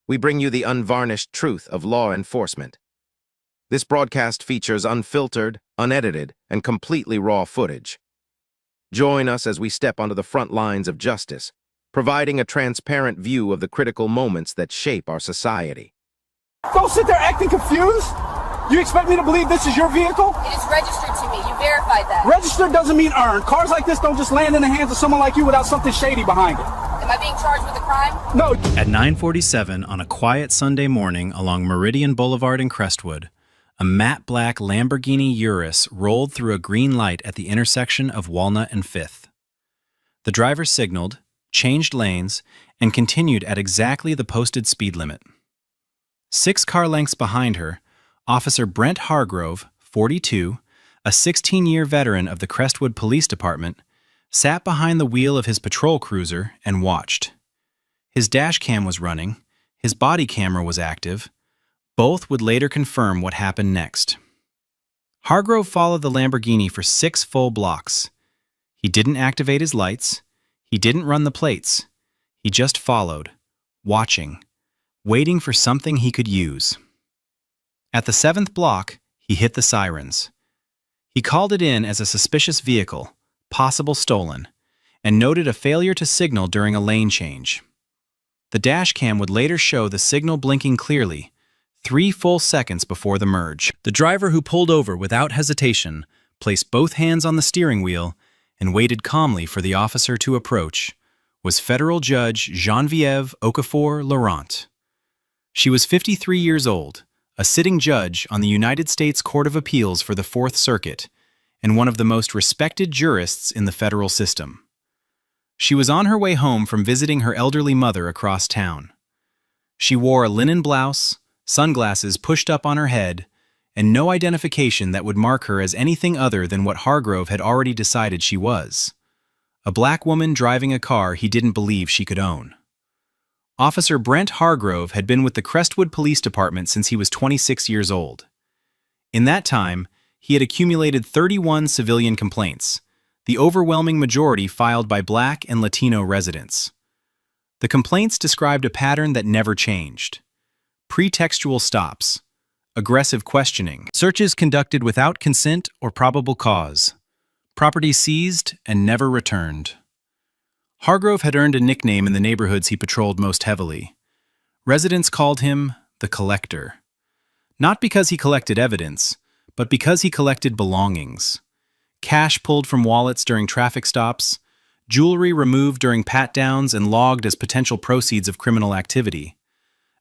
we bring you the unvarnished truth of law enforcement. This broadcast features unfiltered, unedited, and completely raw footage. Join us as we step onto the front lines of justice, providing a transparent view of the critical moments that shape our society. Don't sit there acting confused. You expect me to believe this is your vehicle? It is registered to me. You verified that. Registered doesn't mean earned. Cars like this don't just land in the hands of someone like you without something shady behind it. Am I being charged with a crime? No. At 9:47 on a quiet Sunday morning along Meridian Boulevard in Crestwood, a matte black Lamborghini Urus rolled through a green light at the intersection of Walnut and 5th. The driver signaled, changed lanes, and continued at exactly the posted speed limit. 6 car lengths behind her, Officer Brent Hargrove, 42, a 16-year veteran of the Crestwood Police Department, sat behind the wheel of his patrol cruiser and watched. His dash cam was running, his body camera was active. Both would later confirm what happened next. Hargrove followed the Lamborghini for 6 full blocks. He didn't activate his lights. He didn't run the plates. He just followed, watching, waiting for something he could use. At the 7th block, he hit the sirens. He called it in as a suspicious vehicle, possible stolen, and noted a failure to signal during a lane change. The dash cam would later show the signal blinking clearly, 3 full seconds before the merge. The driver, who pulled over without hesitation, placed both hands on the steering wheel and waited calmly for the officer to approach, was Federal Judge Genevieve Okafor Laurent. She was 53 years old, a sitting judge on the United States Court of Appeals for the 4th Circuit, and one of the most respected jurists in the federal system. She was on her way home from visiting her elderly mother across town. She wore a linen blouse, sunglasses pushed up on her head, and no identification that would mark her as anything other than what Hargrove had already decided she was: a black woman driving a car he didn't believe she could own. Officer Brent Hargrove had been with the Crestwood Police Department since he was 26 years old. In that time, he had accumulated 31 civilian complaints, the overwhelming majority filed by Black and Latino residents. The complaints described a pattern that never changed: pretextual stops, aggressive questioning, searches conducted without consent or probable cause, property seized and never returned. Hargrove had earned a nickname in the neighborhoods he patrolled most heavily. Residents called him the Collector. Not because he collected evidence, but because he collected belongings. Cash pulled from wallets during traffic stops, jewelry removed during pat-downs and logged as potential proceeds of criminal activity,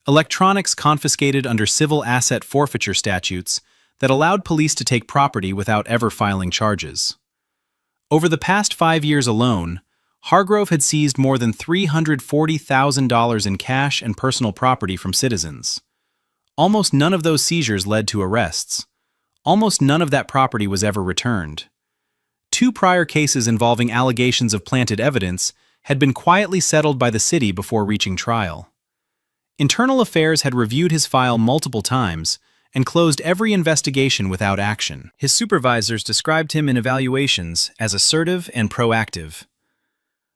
electronics confiscated under civil asset forfeiture statutes that allowed police to take property without ever filing charges. Over the past 5 years alone, Hargrove had seized more than $340,000 in cash and personal property from citizens. Almost none of those seizures led to arrests. Almost none of that property was ever returned. 2 prior cases involving allegations of planted evidence had been quietly settled by the city before reaching trial. Internal Affairs had reviewed his file multiple times and closed every investigation without action. His supervisors described him in evaluations as assertive and proactive.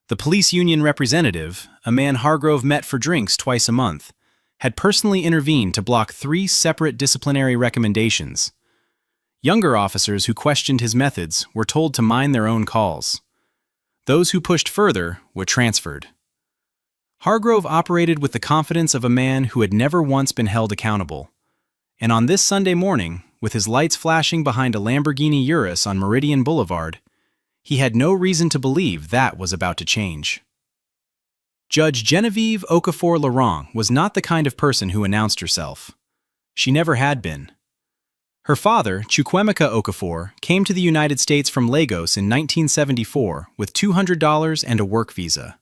The police union representative, a man Hargrove met for drinks twice a month, had personally intervened to block 3 separate disciplinary recommendations. Younger officers who questioned his methods were told to mind their own calls. Those who pushed further were transferred. Hargrove operated with the confidence of a man who had never once been held accountable. And on this Sunday morning, with his lights flashing behind a Lamborghini Urus on Meridian Boulevard, he had no reason to believe that was about to change. Judge Genevieve Okafor Laurent was not the kind of person who announced herself. She never had been. Her father, Chukwemeka Okafor, came to the United States from Lagos in 1974 with $200 and a work visa.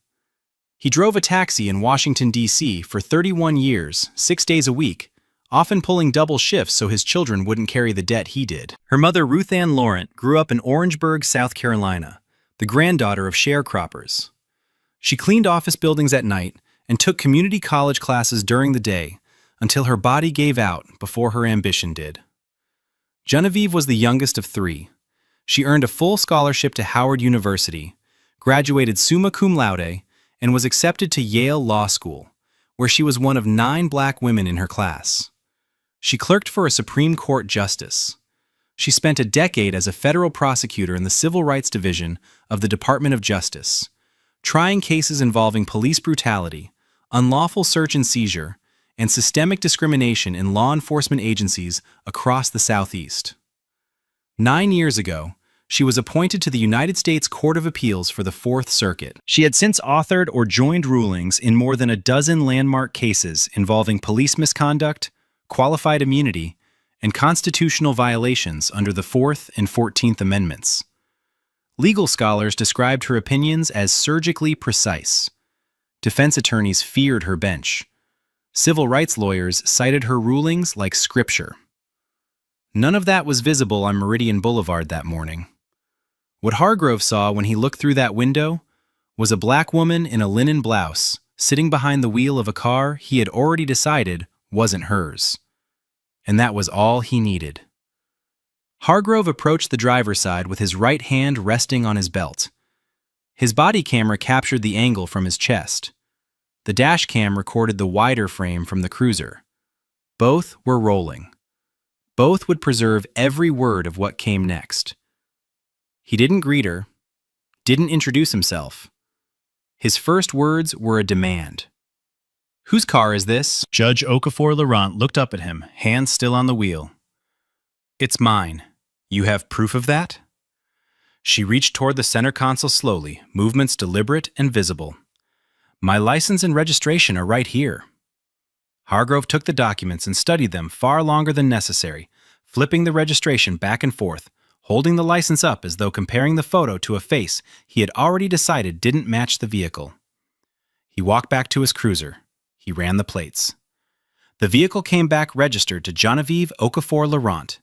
He drove a taxi in Washington, D.C. for 31 years, 6 days a week, often pulling double shifts so his children wouldn't carry the debt he did. Her mother, Ruth Ann Laurent, grew up in Orangeburg, South Carolina, the granddaughter of sharecroppers. She cleaned office buildings at night and took community college classes during the day until her body gave out before her ambition did. Genevieve was the youngest of 3. She earned a full scholarship to Howard University, graduated summa cum laude, and was accepted to Yale Law School, where she was one of 9 black women in her class. She clerked for a Supreme Court justice. She spent a decade as a federal prosecutor in the Civil Rights Division of the Department of Justice, trying cases involving police brutality, unlawful search and seizure, and systemic discrimination in law enforcement agencies across the Southeast. 9 years ago, she was appointed to the United States Court of Appeals for the Fourth Circuit. She had since authored or joined rulings in more than a dozen landmark cases involving police misconduct, qualified immunity, and constitutional violations under the 4th and 14th Amendments. Legal scholars described her opinions as surgically precise. Defense attorneys feared her bench. Civil rights lawyers cited her rulings like scripture. None of that was visible on Meridian Boulevard that morning. What Hargrove saw when he looked through that window was a black woman in a linen blouse sitting behind the wheel of a car he had already decided wasn't hers. And that was all he needed. Hargrove approached the driver's side with his right hand resting on his belt. His body camera captured the angle from his chest. The dash cam recorded the wider frame from the cruiser. Both were rolling. Both would preserve every word of what came next. He didn't greet her, didn't introduce himself. His first words were a demand. "Whose car is this?" Judge Okafor Laurent looked up at him, hands still on the wheel. "It's mine. You have proof of that?" She reached toward the center console slowly, movements deliberate and visible. "My license and registration are right here." Hargrove took the documents and studied them far longer than necessary, flipping the registration back and forth, holding the license up as though comparing the photo to a face he had already decided didn't match the vehicle. He walked back to his cruiser. He ran the plates. The vehicle came back registered to Genevieve Okafor Laurent.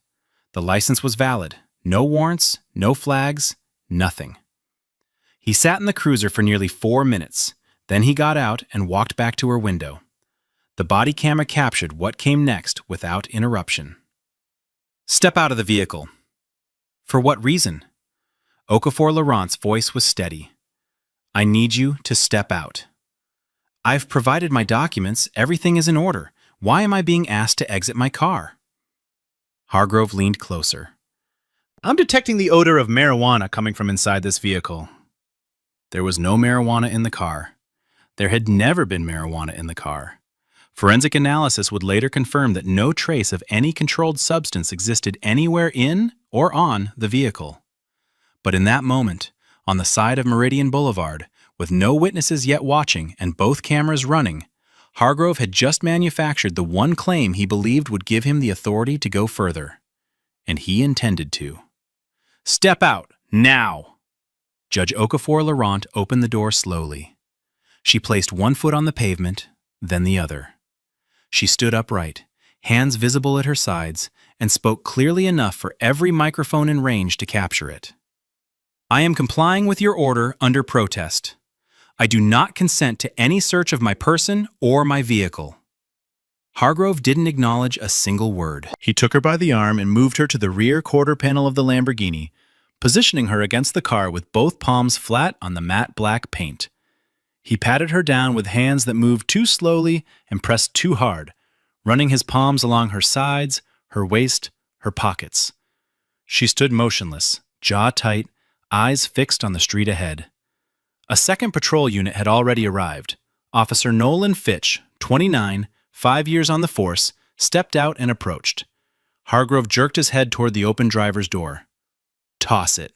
The license was valid. No warrants, no flags, nothing. He sat in the cruiser for nearly 4 minutes. Then he got out and walked back to her window. The body camera captured what came next without interruption. "Step out of the vehicle." "For what reason?" Okafor Laurent's voice was steady. "I need you to step out." "I've provided my documents. Everything is in order. Why am I being asked to exit my car?" Hargrove leaned closer. "I'm detecting the odor of marijuana coming from inside this vehicle." There was no marijuana in the car. There had never been marijuana in the car. Forensic analysis would later confirm that no trace of any controlled substance existed anywhere in or on the vehicle. But in that moment, on the side of Meridian Boulevard, with no witnesses yet watching and both cameras running, Hargrove had just manufactured the one claim he believed would give him the authority to go further. And he intended to. "Step out, now!" Judge Okafor Laurent opened the door slowly. She placed one foot on the pavement, then the other. She stood upright, hands visible at her sides, and spoke clearly enough for every microphone in range to capture it. "I am complying with your order under protest. I do not consent to any search of my person or my vehicle." Hargrove didn't acknowledge a single word. He took her by the arm and moved her to the rear quarter panel of the Lamborghini, positioning her against the car with both palms flat on the matte black paint. He patted her down with hands that moved too slowly and pressed too hard, running his palms along her sides, her waist, her pockets. She stood motionless, jaw tight, eyes fixed on the street ahead. A second patrol unit had already arrived. Officer Nolan Fitch, 29, 5 years on the force, stepped out and approached. Hargrove jerked his head toward the open driver's door. "Toss it."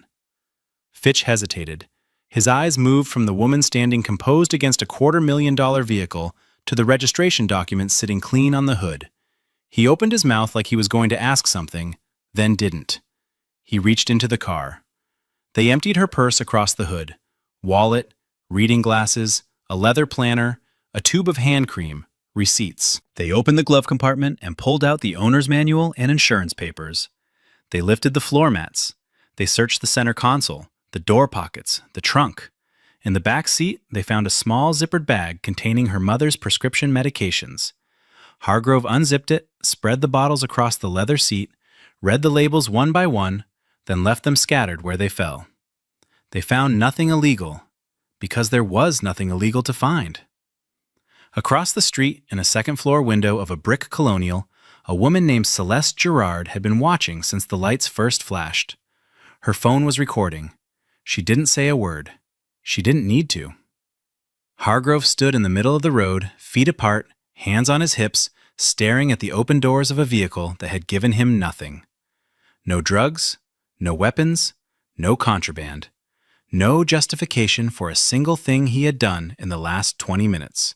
Fitch hesitated. His eyes moved from the woman standing composed against a $250,000 vehicle to the registration document sitting clean on the hood. He opened his mouth like he was going to ask something, then didn't. He reached into the car. They emptied her purse across the hood. Wallet, reading glasses, a leather planner, a tube of hand cream, receipts. They opened the glove compartment and pulled out the owner's manual and insurance papers. They lifted the floor mats. They searched the center console, the door pockets, the trunk. In the back seat, they found a small zippered bag containing her mother's prescription medications. Hargrove unzipped it, spread the bottles across the leather seat, read the labels one by one, then left them scattered where they fell. They found nothing illegal, because there was nothing illegal to find. Across the street, in a second-floor window of a brick colonial, a woman named Celeste Gerard had been watching since the lights first flashed. Her phone was recording. She didn't say a word. She didn't need to. Hargrove stood in the middle of the road, feet apart, hands on his hips, staring at the open doors of a vehicle that had given him nothing. No drugs, no weapons, no contraband. No justification for a single thing he had done in the last 20 minutes.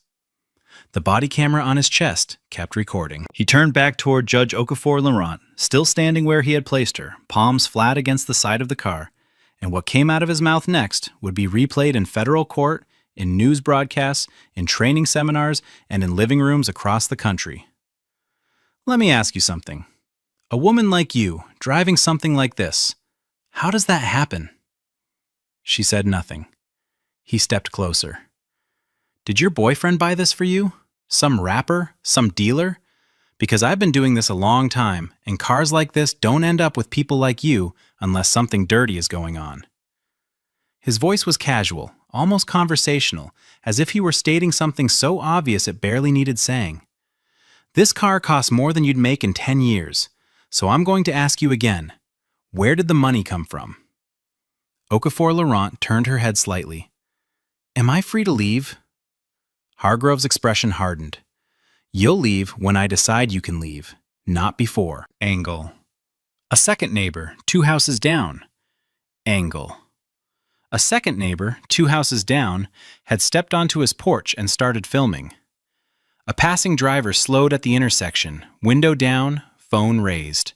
The body camera on his chest kept recording. He turned back toward Judge Okafor Laurent, still standing where he had placed her, palms flat against the side of the car, and what came out of his mouth next would be replayed in federal court, in news broadcasts, in training seminars, and in living rooms across the country. Let me ask you something. A woman like you, driving something like this, how does that happen? She said nothing. He stepped closer. Did your boyfriend buy this for you? Some rapper? Some dealer? Because I've been doing this a long time, and cars like this don't end up with people like you unless something dirty is going on. His voice was casual, almost conversational, as if he were stating something so obvious it barely needed saying. This car costs more than you'd make in 10 years, so I'm going to ask you again, where did the money come from? Okafor Laurent turned her head slightly. Am I free to leave? Hargrove's expression hardened. You'll leave when I decide you can leave, not before. Angle. A second neighbor, 2 houses down. Angle. A second neighbor, 2 houses down, had stepped onto his porch and started filming. A passing driver slowed at the intersection, window down, phone raised.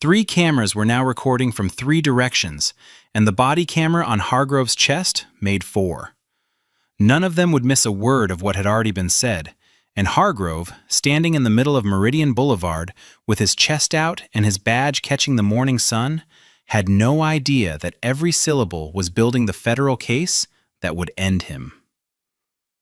3 cameras were now recording from 3 directions, and the body camera on Hargrove's chest made 4. None of them would miss a word of what had already been said, and Hargrove, standing in the middle of Meridian Boulevard, with his chest out and his badge catching the morning sun, had no idea that every syllable was building the federal case that would end him.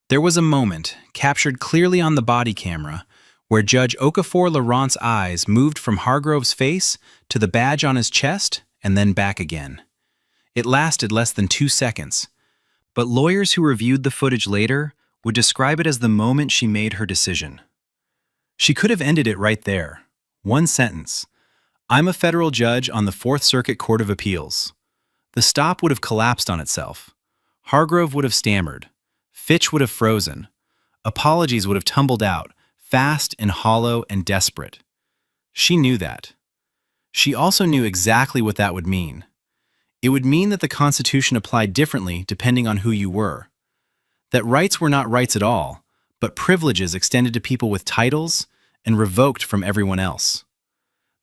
There was a moment, captured clearly on the body camera, where Judge Okafor Laurent's eyes moved from Hargrove's face to the badge on his chest and then back again. It lasted less than 2 seconds, but lawyers who reviewed the footage later would describe it as the moment she made her decision. She could have ended it right there. 1 sentence. I'm a federal judge on the 4th Circuit Court of Appeals. The stop would have collapsed on itself. Hargrove would have stammered. Fitch would have frozen. Apologies would have tumbled out, fast and hollow and desperate. She knew that. She also knew exactly what that would mean. It would mean that the Constitution applied differently depending on who you were. That rights were not rights at all, but privileges extended to people with titles and revoked from everyone else.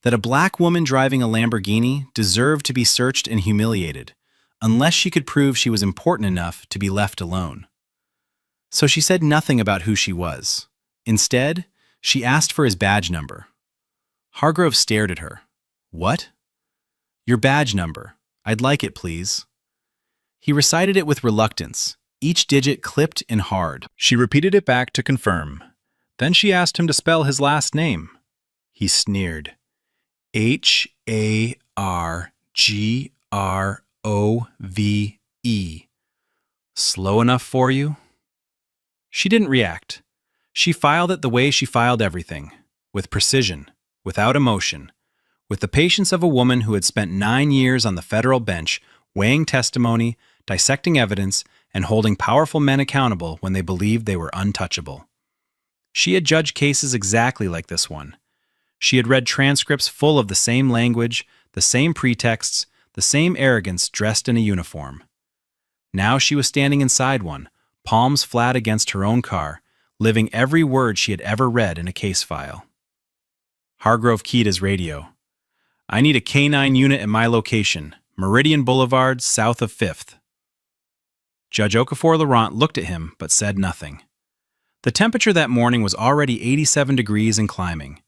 That a black woman driving a Lamborghini deserved to be searched and humiliated, unless she could prove she was important enough to be left alone. So she said nothing about who she was. Instead, she asked for his badge number. Hargrove stared at her. What? Your badge number. I'd like it, please. He recited it with reluctance, each digit clipped and hard. She repeated it back to confirm. Then she asked him to spell his last name. He sneered. Hargrove. Slow enough for you? She didn't react. She filed it the way she filed everything, with precision, without emotion, with the patience of a woman who had spent 9 years on the federal bench, weighing testimony, dissecting evidence, and holding powerful men accountable when they believed they were untouchable. She had judged cases exactly like this one. She had read transcripts full of the same language, the same pretexts, the same arrogance dressed in a uniform. Now she was standing inside one, palms flat against her own car, living every word she had ever read in a case file. Hargrove keyed his radio. I need a K-9 unit at my location, Meridian Boulevard, south of 5th. Judge Okafor Laurent looked at him but said nothing. The temperature that morning was already 87 degrees and climbing.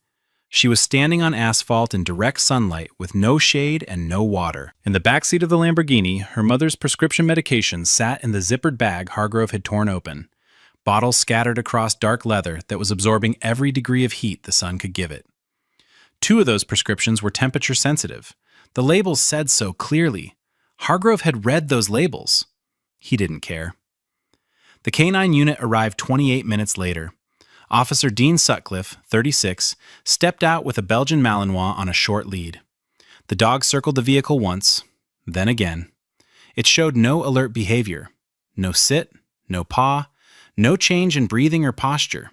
She was standing on asphalt in direct sunlight with no shade and no water. In the backseat of the Lamborghini, her mother's prescription medications sat in the zippered bag Hargrove had torn open, bottles scattered across dark leather that was absorbing every degree of heat the sun could give it. 2 of those prescriptions were temperature sensitive. The labels said so clearly. Hargrove had read those labels. He didn't care. The K-9 unit arrived 28 minutes later. Officer Dean Sutcliffe, 36, stepped out with a Belgian Malinois on a short lead. The dog circled the vehicle once, then again. It showed no alert behavior. No sit, no paw, no change in breathing or posture.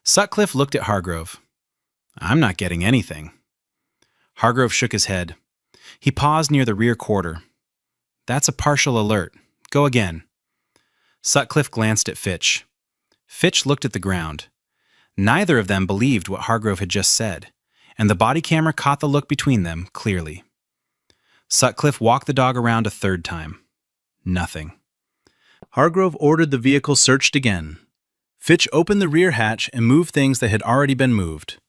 Sutcliffe looked at Hargrove. "I'm not getting anything." Hargrove shook his head. He paused near the rear quarter. "That's a partial alert. Go again." Sutcliffe glanced at Fitch. Fitch looked at the ground. Neither of them believed what Hargrove had just said, and the body camera caught the look between them clearly. Sutcliffe walked the dog around a third time. Nothing. Hargrove ordered the vehicle searched again. Fitch opened the rear hatch and moved things that had already been moved.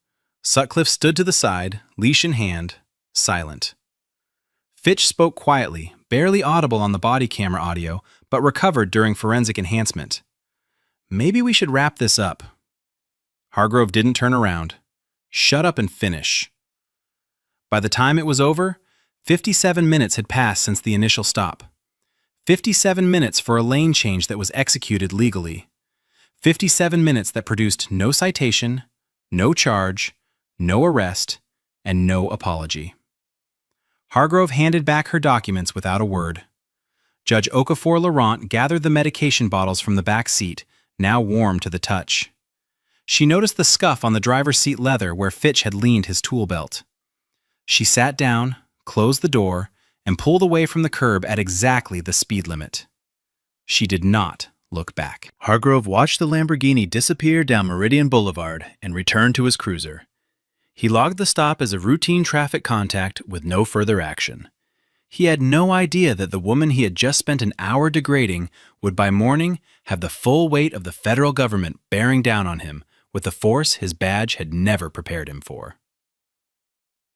Sutcliffe stood to the side, leash in hand, silent. Fitch spoke quietly, barely audible on the body camera audio, but recovered during forensic enhancement. "Maybe we should wrap this up." Hargrove didn't turn around. "Shut up and finish." By the time it was over, 57 minutes had passed since the initial stop. 57 minutes for a lane change that was executed legally. 57 minutes that produced no citation, no charge, no arrest, and no apology. Hargrove handed back her documents without a word. Judge Okafor Laurent gathered the medication bottles from the back seat, now warm to the touch. She noticed the scuff on the driver's seat leather where Fitch had leaned his tool belt. She sat down, closed the door, and pulled away from the curb at exactly the speed limit. She did not look back. Hargrove watched the Lamborghini disappear down Meridian Boulevard and returned to his cruiser. He logged the stop as a routine traffic contact with no further action. He had no idea that the woman he had just spent an hour degrading would by morning have the full weight of the federal government bearing down on him with the force his badge had never prepared him for.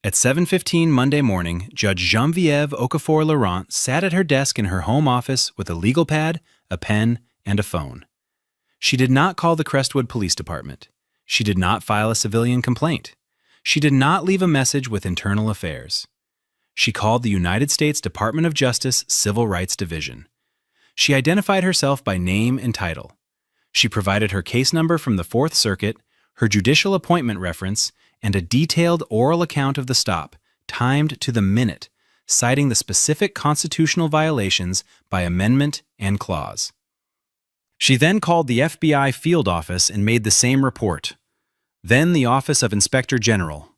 At 7:15 Monday morning, Judge Geneviève Okafor Laurent sat at her desk in her home office with a legal pad, a pen, and a phone. She did not call the Crestwood Police Department. She did not file a civilian complaint. She did not leave a message with Internal Affairs. She called the United States Department of Justice Civil Rights Division. She identified herself by name and title. She provided her case number from the Fourth Circuit, her judicial appointment reference, and a detailed oral account of the stop, timed to the minute, citing the specific constitutional violations by amendment and clause. She then called the FBI field office and made the same report. Then the Office of Inspector General.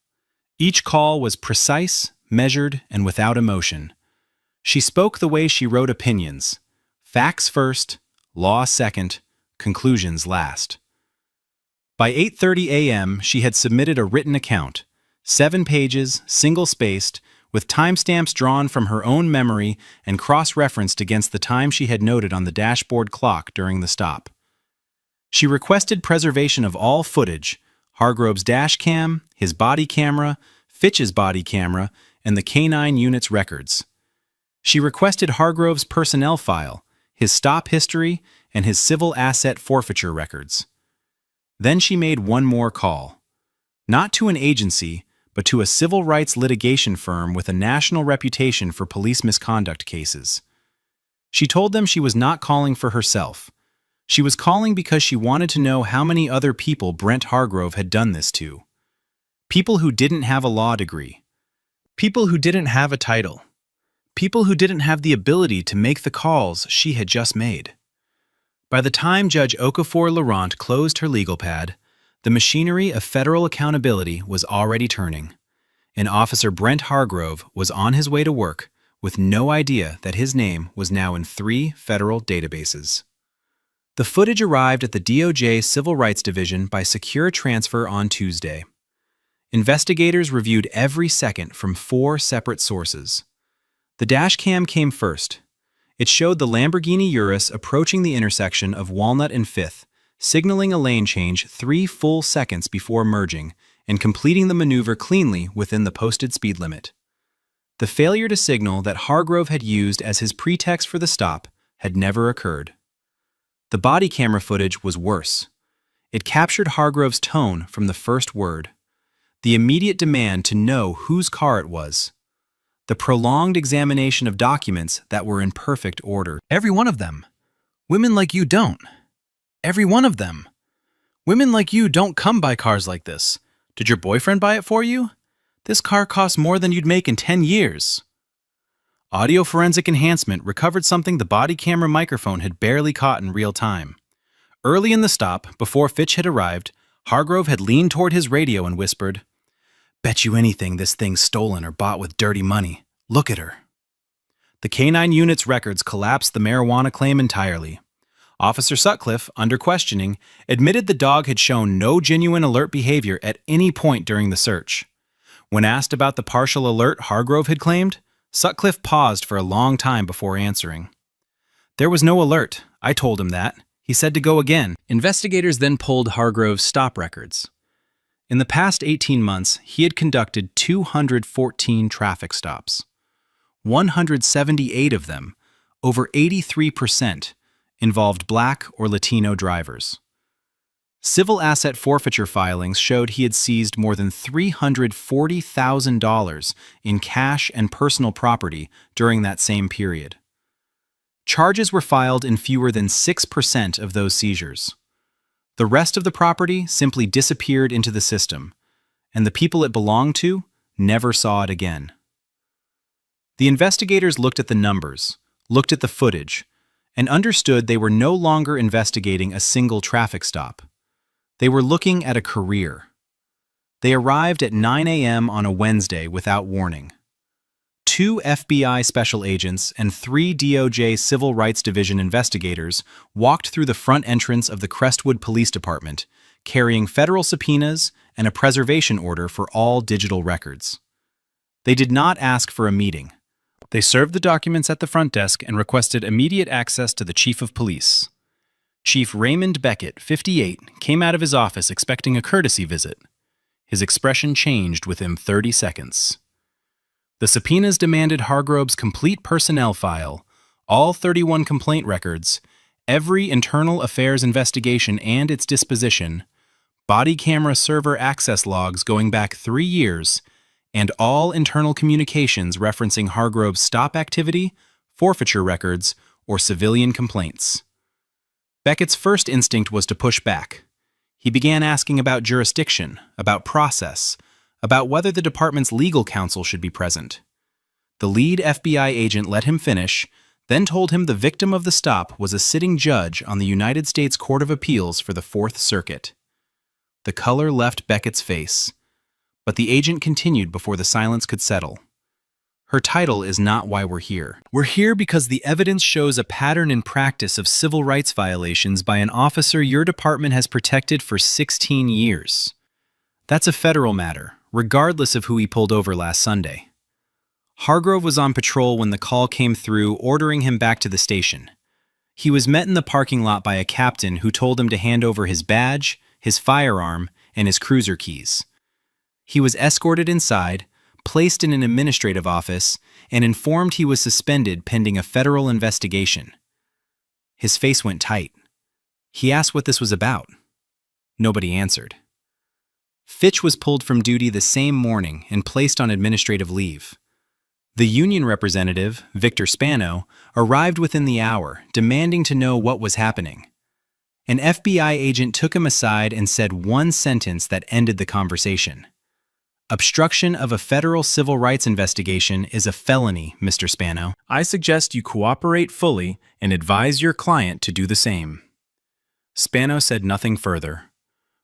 Each call was precise, measured, and without emotion. She spoke the way she wrote opinions. Facts first, law second, conclusions last. By 8:30 a.m., she had submitted a written account, 7 pages, single-spaced, with timestamps drawn from her own memory and cross-referenced against the time she had noted on the dashboard clock during the stop. She requested preservation of all footage, Hargrove's dash cam, his body camera, Fitch's body camera, and the K-9 unit's records. She requested Hargrove's personnel file, his stop history, and his civil asset forfeiture records. Then she made one more call. Not to an agency, but to a civil rights litigation firm with a national reputation for police misconduct cases. She told them she was not calling for herself. She was calling because she wanted to know how many other people Brent Hargrove had done this to. People who didn't have a law degree. People who didn't have a title. People who didn't have the ability to make the calls she had just made. By the time Judge Okafor Laurent closed her legal pad, the machinery of federal accountability was already turning, and Officer Brent Hargrove was on his way to work with no idea that his name was now in 3 federal databases. The footage arrived at the DOJ Civil Rights Division by secure transfer on Tuesday. Investigators reviewed every second from 4 separate sources. The dashcam came first. It showed the Lamborghini Urus approaching the intersection of Walnut and 5th, signaling a lane change 3 full seconds before merging and completing the maneuver cleanly within the posted speed limit. The failure to signal that Hargrove had used as his pretext for the stop had never occurred. The body camera footage was worse. It captured Hargrove's tone from the first word, the immediate demand to know whose car it was, the prolonged examination of documents that were in perfect order. "Every one of them. Women like you don't," Every one of them. Women like you don't come by cars like this. Did your boyfriend buy it for you? This car costs more than you'd make in 10 years. Audio forensic enhancement recovered something the body camera microphone had barely caught in real time. Early in the stop, before Fitch had arrived, Hargrove had leaned toward his radio and whispered, "Bet you anything this thing's stolen or bought with dirty money. Look at her." The K-9 unit's records collapsed the marijuana claim entirely. Officer Sutcliffe, under questioning, admitted the dog had shown no genuine alert behavior at any point during the search. When asked about the partial alert Hargrove had claimed, Sutcliffe paused for a long time before answering. "There was no alert. I told him that. He said to go again." Investigators then pulled Hargrove's stop records. In the past 18 months, he had conducted 214 traffic stops. 178 of them, over 83%, involved Black or Latino drivers. Civil asset forfeiture filings showed he had seized more than $340,000 in cash and personal property during that same period. Charges were filed in fewer than 6% of those seizures. The rest of the property simply disappeared into the system, and the people it belonged to never saw it again. The investigators looked at the numbers, looked at the footage, and understood they were no longer investigating a single traffic stop. They were looking at a career. They arrived at 9 a.m. on a Wednesday without warning. 2 FBI special agents and 3 DOJ Civil Rights Division investigators walked through the front entrance of the Crestwood Police Department, carrying federal subpoenas and a preservation order for all digital records. They did not ask for a meeting. They served the documents at the front desk and requested immediate access to the Chief of Police. Chief Raymond Beckett, 58, came out of his office expecting a courtesy visit. His expression changed within 30 seconds. The subpoenas demanded Hargrove's complete personnel file, all 31 complaint records, every internal affairs investigation and its disposition, body camera server access logs going back 3 years, and all internal communications referencing Hargrove's stop activity, forfeiture records, or civilian complaints. Beckett's first instinct was to push back. He began asking about jurisdiction, about process, about whether the department's legal counsel should be present. The lead FBI agent let him finish, then told him the victim of the stop was a sitting judge on the United States Court of Appeals for the Fourth Circuit. The color left Beckett's face, but the agent continued before the silence could settle. "Her title is not why we're here. We're here because the evidence shows a pattern in practice of civil rights violations by an officer your department has protected for 16 years. That's a federal matter, regardless of who he pulled over last Sunday." Hargrove was on patrol when the call came through ordering him back to the station. He was met in the parking lot by a captain who told him to hand over his badge, his firearm, and his cruiser keys. He was escorted inside, placed in an administrative office, and informed he was suspended pending a federal investigation. His face went tight. He asked what this was about. Nobody answered. Fitch was pulled from duty the same morning and placed on administrative leave. The union representative, Victor Spano, arrived within the hour, demanding to know what was happening. An FBI agent took him aside and said one sentence that ended the conversation. "Obstruction of a federal civil rights investigation is a felony, Mr. Spano. I suggest you cooperate fully and advise your client to do the same." Spano said nothing further.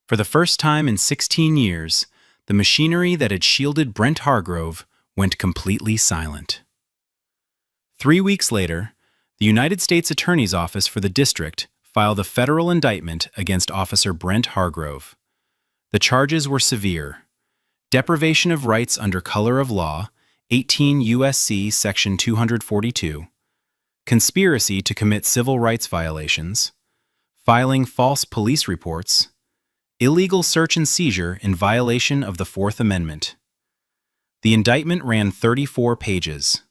For the first time in 16 years, the machinery that had shielded Brent Hargrove went completely silent. 3 weeks later, the United States Attorney's Office for the District filed a federal indictment against Officer Brent Hargrove. The charges were severe: deprivation of rights under color of law, 18 U.S.C. Section 242, conspiracy to commit civil rights violations, filing false police reports, illegal search and seizure in violation of the Fourth Amendment. The indictment ran 34 pages.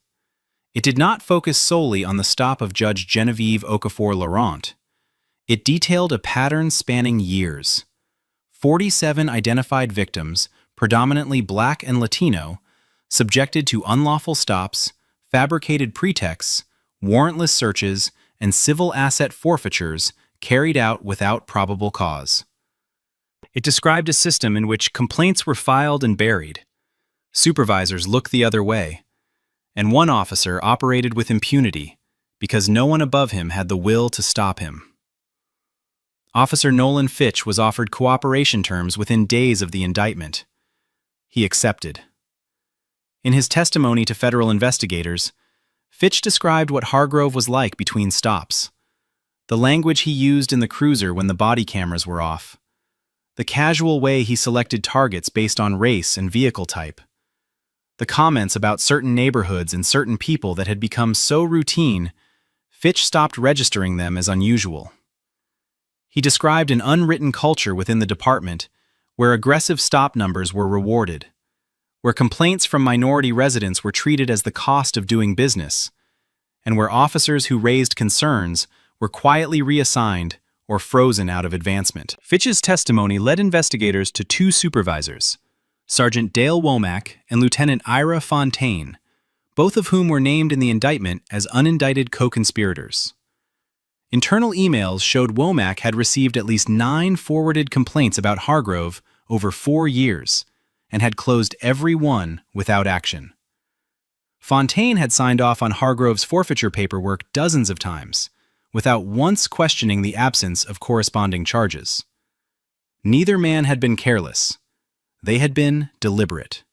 It did not focus solely on the stop of Judge Genevieve Okafor-Laurent. It detailed a pattern spanning years. 47 identified victims, predominantly Black and Latino, subjected to unlawful stops, fabricated pretexts, warrantless searches, and civil asset forfeitures carried out without probable cause. It described a system in which complaints were filed and buried. Supervisors looked the other way, and one officer operated with impunity because no one above him had the will to stop him. Officer Nolan Fitch was offered cooperation terms within days of the indictment. He accepted. In his testimony to federal investigators, Fitch described what Hargrove was like between stops, the language he used in the cruiser when the body cameras were off, the casual way he selected targets based on race and vehicle type, the comments about certain neighborhoods and certain people that had become so routine, Fitch stopped registering them as unusual. He described an unwritten culture within the department where aggressive stop numbers were rewarded, where complaints from minority residents were treated as the cost of doing business, and where officers who raised concerns were quietly reassigned or frozen out of advancement. Fitch's testimony led investigators to two supervisors, Sergeant Dale Womack and Lieutenant Ira Fontaine, both of whom were named in the indictment as unindicted co-conspirators. Internal emails showed Womack had received at least 9 forwarded complaints about Hargrove over 4 years and had closed every one without action. Fontaine had signed off on Hargrove's forfeiture paperwork dozens of times, without once questioning the absence of corresponding charges. Neither man had been careless. They had been deliberate,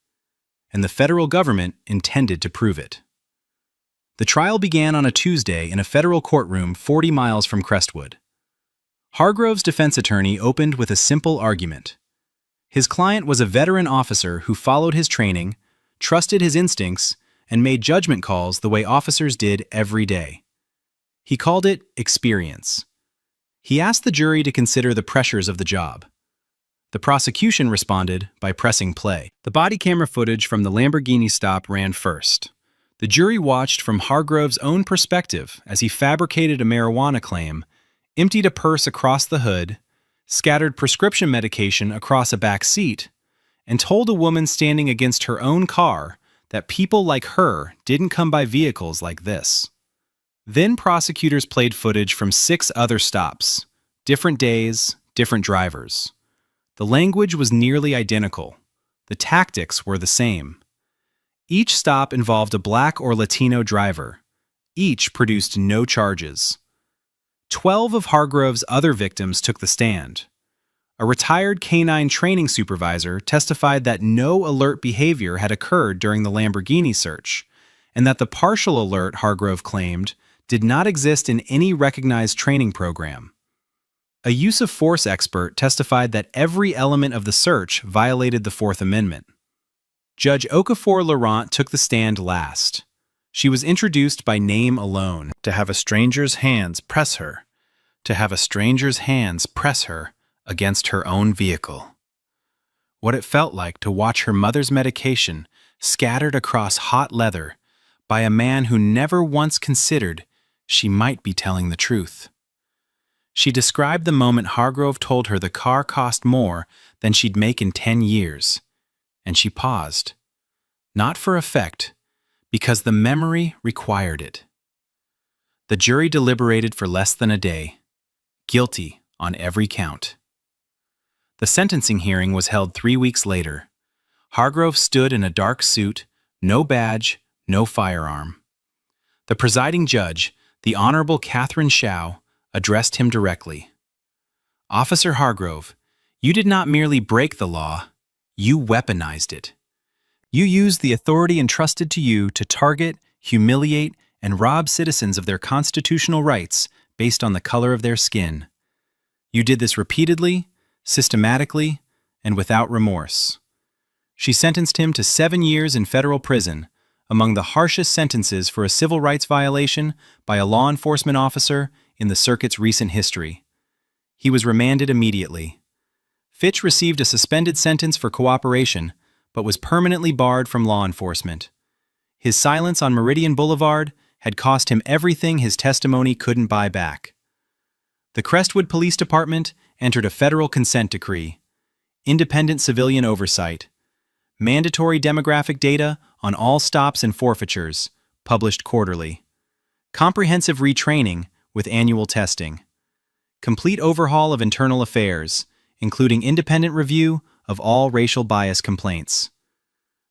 and the federal government intended to prove it. The trial began on a Tuesday in a federal courtroom 40 miles from Crestwood. Hargrove's defense attorney opened with a simple argument. His client was a veteran officer who followed his training, trusted his instincts, and made judgment calls the way officers did every day. He called it experience. He asked the jury to consider the pressures of the job. The prosecution responded by pressing play. The body camera footage from the Lamborghini stop ran first. The jury watched from Hargrove's own perspective as he fabricated a marijuana claim, emptied a purse across the hood, scattered prescription medication across a back seat, and told a woman standing against her own car that people like her didn't come by vehicles like this. Then prosecutors played footage from 6 other stops, different days, different drivers. The language was nearly identical. The tactics were the same. Each stop involved a Black or Latino driver. Each produced no charges. 12 of Hargrove's other victims took the stand. A retired canine training supervisor testified that no alert behavior had occurred during the Lamborghini search, and that the partial alert Hargrove claimed did not exist in any recognized training program. A use of force expert testified that every element of the search violated the Fourth Amendment. Judge Okafor Laurent took the stand last. She was introduced by name alone. To have a stranger's hands press her. To have a stranger's hands press her against her own vehicle. What it felt like to watch her mother's medication scattered across hot leather by a man who never once considered she might be telling the truth. She described the moment Hargrove told her the car cost more than she'd make in 10 years, and she paused. Not for effect, because the memory required it. The jury deliberated for less than a day, guilty on every count. The sentencing hearing was held 3 weeks later. Hargrove stood in a dark suit, no badge, no firearm. The presiding judge, the Honorable Catherine Shao, addressed him directly. Officer Hargrove, you did not merely break the law, you weaponized it. You used the authority entrusted to you to target, humiliate, and rob citizens of their constitutional rights based on the color of their skin. You did this repeatedly, systematically, and without remorse. She sentenced him to 7 years in federal prison, among the harshest sentences for a civil rights violation by a law enforcement officer in the circuit's recent history. He was remanded immediately. Fitch received a suspended sentence for cooperation, but was permanently barred from law enforcement. His silence on Meridian Boulevard had cost him everything his testimony couldn't buy back. The Crestwood Police Department entered a federal consent decree, independent civilian oversight, mandatory demographic data on all stops and forfeitures, published quarterly, comprehensive retraining with annual testing, complete overhaul of internal affairs, including independent review of all racial bias complaints.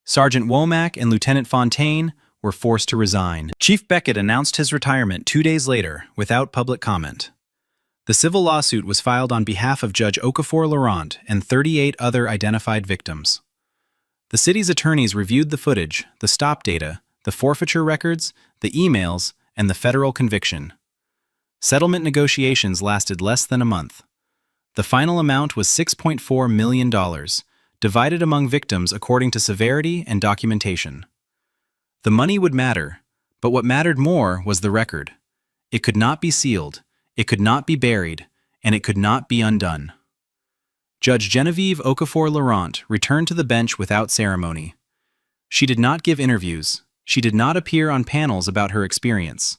Sergeant Womack and Lieutenant Fontaine were forced to resign. Chief Beckett announced his retirement 2 days later without public comment. The civil lawsuit was filed on behalf of Judge Okafor Laurent and 38 other identified victims. The city's attorneys reviewed the footage, the stop data, the forfeiture records, the emails, and the federal conviction. Settlement negotiations lasted less than a month. The final amount was $6.4 million, divided among victims according to severity and documentation. The money would matter, but what mattered more was the record. It could not be sealed, it could not be buried, and it could not be undone. Judge Genevieve Okafor Laurent returned to the bench without ceremony. She did not give interviews. She did not appear on panels about her experience.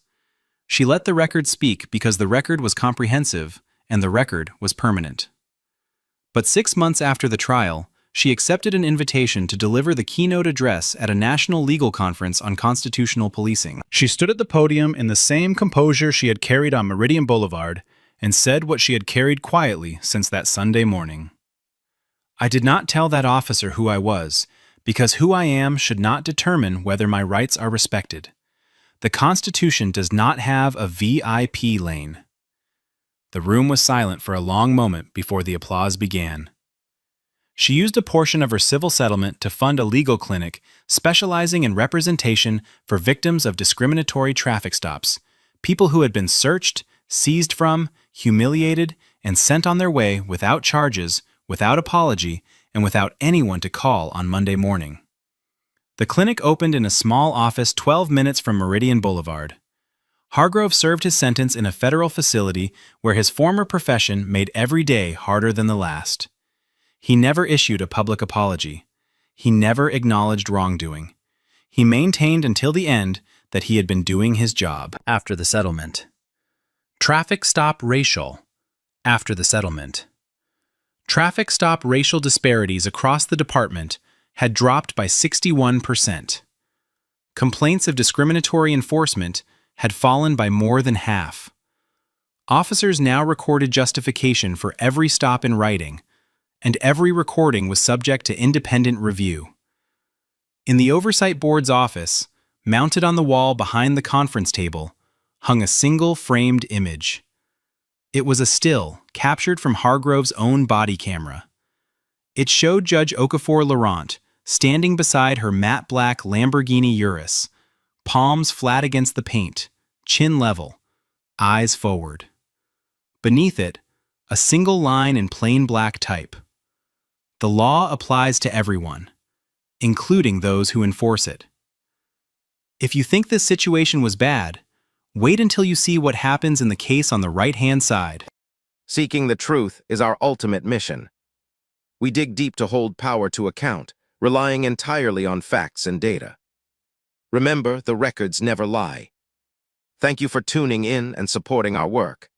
She let the record speak because the record was comprehensive and the record was permanent. But 6 months after the trial, she accepted an invitation to deliver the keynote address at a national legal conference on constitutional policing. She stood at the podium in the same composure she had carried on Meridian Boulevard and said what she had carried quietly since that Sunday morning. "I did not tell that officer who I was, because who I am should not determine whether my rights are respected. The Constitution does not have a VIP lane." The room was silent for a long moment before the applause began. She used a portion of her civil settlement to fund a legal clinic specializing in representation for victims of discriminatory traffic stops, people who had been searched, seized from, humiliated, and sent on their way without charges, without apology, and without anyone to call on Monday morning. The clinic opened in a small office 12 minutes from Meridian Boulevard. Hargrove served his sentence in a federal facility where his former profession made every day harder than the last. He never issued a public apology. He never acknowledged wrongdoing. He maintained until the end that he had been doing his job. After the settlement. Traffic stop racial. After the settlement. Traffic stop racial disparities across the department had dropped by 61%. Complaints of discriminatory enforcement had fallen by more than half. Officers now recorded justification for every stop in writing, and every recording was subject to independent review. In the Oversight Board's office, mounted on the wall behind the conference table, hung a single framed image. It was a still captured from Hargrove's own body camera. It showed Judge Okafor Laurent standing beside her matte black Lamborghini Urus, palms flat against the paint, chin level, eyes forward. Beneath it, a single line in plain black type. The law applies to everyone, including those who enforce it. If you think this situation was bad, wait until you see what happens in the case on the right-hand side. Seeking the truth is our ultimate mission. We dig deep to hold power to account, relying entirely on facts and data. Remember, the records never lie. Thank you for tuning in and supporting our work.